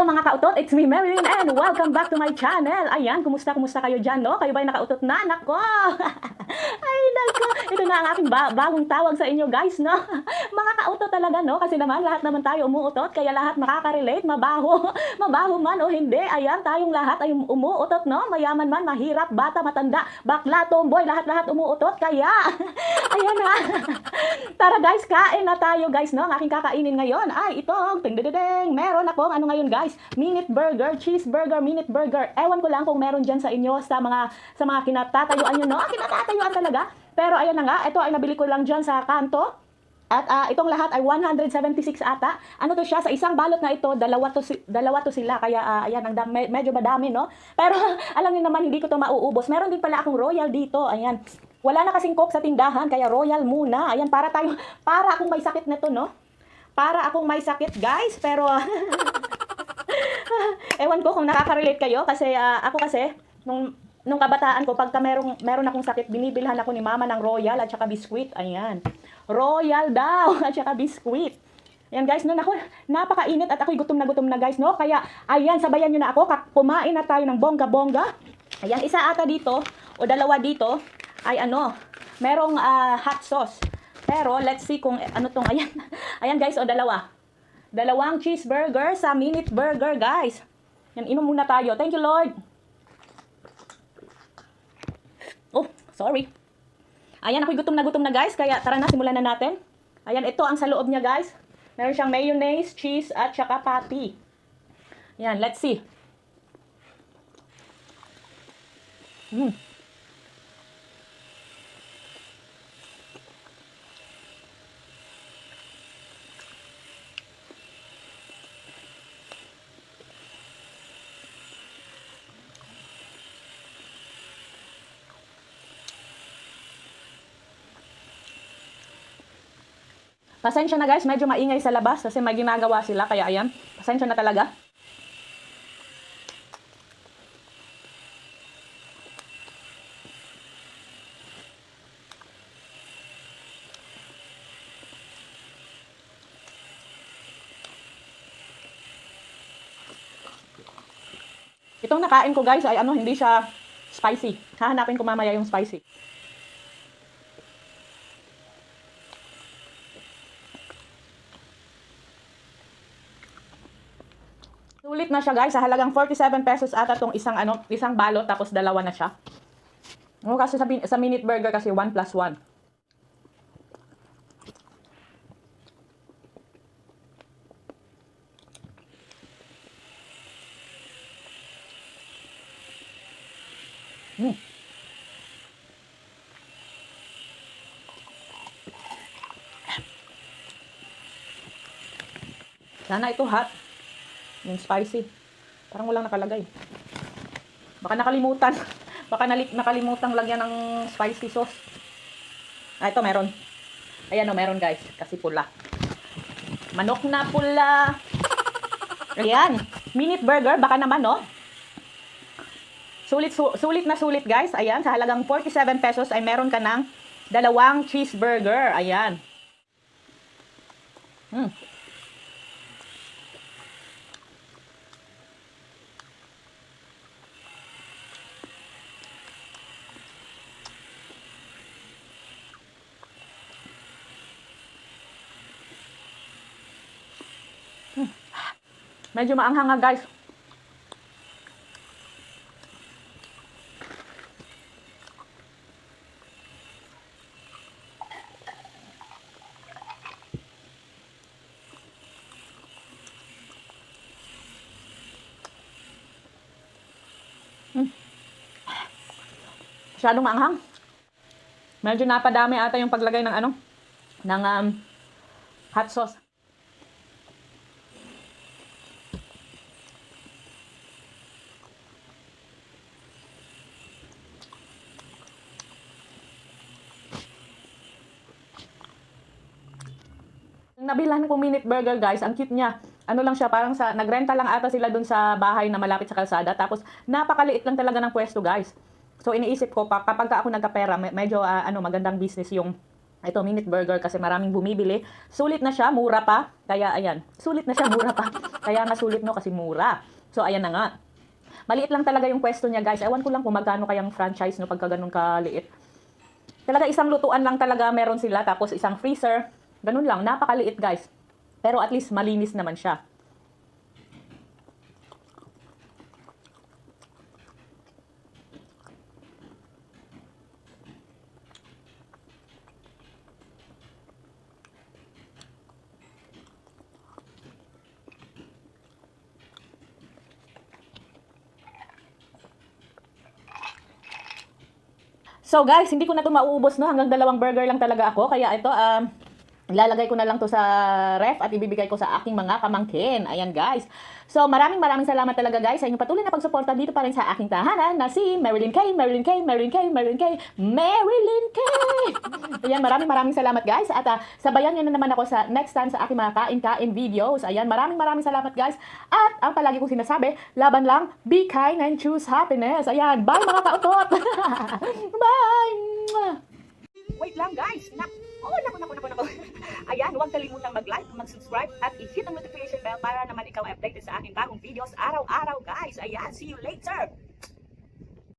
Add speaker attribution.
Speaker 1: Hello mga kautot, it's me Marilyn and welcome back to my channel. Ayan, kumusta kayo dyan, no? Kayo ba'y nakautot na? Nako! Ay, nako! Ito na ang aking bagong tawag sa inyo guys, no? Mga kautot talaga, no? Kasi naman, lahat naman tayo umuutot, kaya lahat makaka-relate, mabaho. Mabaho man o hindi, ayan, tayong lahat ay umuutot, no? Mayaman man, mahirap, bata, matanda, bakla, tomboy, lahat-lahat umuutot, kaya... Ayan na! Tara guys, kain na tayo guys, no? Ang aking kakainin ngayon ay itong, ting-ding-ding, meron akong ano ngayon guys, minute burger, cheeseburger, minute burger. Ewan ko lang kung meron dyan sa inyo, sa mga kinatatayuan nyo, no? Kinatatayuan talaga. Pero ayan na nga, ito ay nabili ko lang dyan sa kanto. At itong lahat ay 176 ata. Ano to siya? Sa isang balot na ito, dalawa to sila. Kaya ayan, medyo madami, no? Pero alam niyo naman, hindi ko to mauubos. Meron din pala akong royal dito. Ayan. Wala na kasing coke sa tindahan, kaya royal muna. Ayan, para akong may sakit nito, no? Para akong may sakit, guys. Pero ewan ko kung nakaka-relate kayo kasi ako kasi nung kabataan ko, pagka meron akong sakit, binibilhan ako ni mama ng royal at saka biskwit. Ayan. Royal daw at saka biskwit. Ayan guys, no, ako, napakainit at ako'y gutom na guys, no? Kaya, ayan, sabayan nyo na ako, kumain na tayo ng bongga-bongga. Ayan, isa ata dito, o dalawa dito, ay ano, merong hot sauce. Pero, let's see kung ano tong, ayan. Ayan guys, o dalawang cheeseburger sa minute burger, guys. Yan, inom muna tayo. Thank you, Lord. Oh, sorry. Ayan, ako'y gutom na guys, kaya tara na, simulan na natin. Ayan, ito ang sa loob niya guys. Meron siyang mayonnaise, cheese, at saka patty. Ayan, let's see. Pasensya na guys, medyo maingay sa labas kasi may ginagawa sila, kaya ayan, pasensya na talaga. Itong nakain ko guys ay ano, hindi siya spicy. Hahanapin ko mamaya yung spicy. Sulit na siya guys, sa halagang 47 pesos ata tong isang balot, tapos dalawa na siya. No, kasi sa minute burger kasi 1 plus 1. Sana ito hot. Yung spicy. Parang walang nakalagay. Baka nakalimutan. Baka nakalimutang lagyan ng spicy sauce. Ito meron. Ayan o, meron guys. Kasi pula. Manok na pula. Ayan. Minute burger. Baka naman no. Sulit na sulit guys. Ayan. Sa halagang 47 pesos ay meron ka ng dalawang cheeseburger. Ayan. Medyo maanghang nga guys. Masyadong maanghang. Medyo napadami ata yung paglagay ng hot sauce. Nabilhan ko minute burger guys, ang cute niya. Ano lang siya, parang nagrenta lang ata sila dun sa bahay na malapit sa kalsada. Tapos napakaliit lang talaga ng pwesto guys. So iniisip ko, kapag ako nagkapera, medyo magandang business yung Ito, minute burger kasi maraming bumibili. Sulit na siya, mura pa. Kaya ayan, sulit na siya, mura pa. Kaya nga sulit no kasi mura. So ayan na nga. Maliit lang talaga yung pwesto niya guys. Ewan ko lang kung magkano kayang franchise no pagka ganun kaliit. Talaga isang lutuan lang talaga meron sila. Tapos isang freezer. Ganun lang, napakaliit guys. Pero at least malinis naman siya. So guys, hindi ko na 'to mauubos no, hanggang 2 burger lang talaga ako. Kaya ito ilalagay ko na lang 'to sa ref at ibibigay ko sa aking mga kamangkin. Ayan guys. So maraming salamat talaga guys sa inyong patuloy na pagsuporta dito pa rin sa aking tahanan na si Marilyn K, Marilyn K, Marilyn K, Marilyn K, Marilyn K. Ayan, maraming salamat guys. At sabayan niyo na naman ako sa next time sa aking mga kain-kain videos. Ayan, maraming salamat guys. At ang palagi kong sinasabi, laban lang, be kind and choose happiness. Ayan, bye mga kautot. Bye! Wait lang guys! Naku. Ayan, huwag kalimutang mag-like, mag-subscribe, at i-hit ang notification bell para naman ikaw updated sa aking bagong videos araw-araw guys. Ayan, see you later!